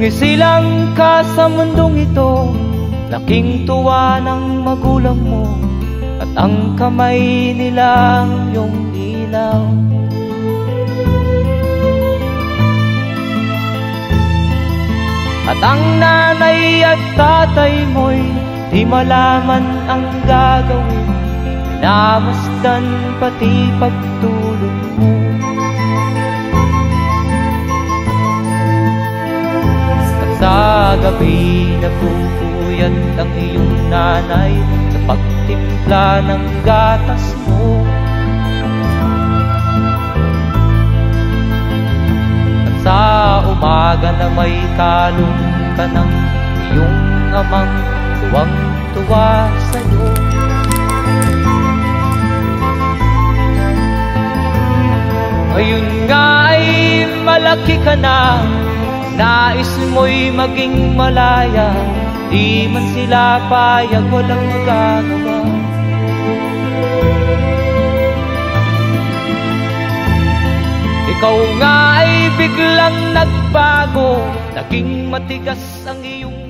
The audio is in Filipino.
isilang ka sa mundong ito, laking tuwa ng magulang mo, at ang kamay nilang iyong ilaw. At ang nanay at tatay mo'y di malaman ang gagawin, namasdan pati pagtulog mo. At sa gabi napupuyat ang iyong nanay sa pagtimpla ng gatas mo. At sa umaga na may kalong ka ng iyong amang tuwang-tuwa sa'yo. Ngayon nga ay malaki ka na, nais mo'y maging malaya, di man sila payag, walang magagawa. Ikaw nga ay biglang nagbago, naging matigas ang iyong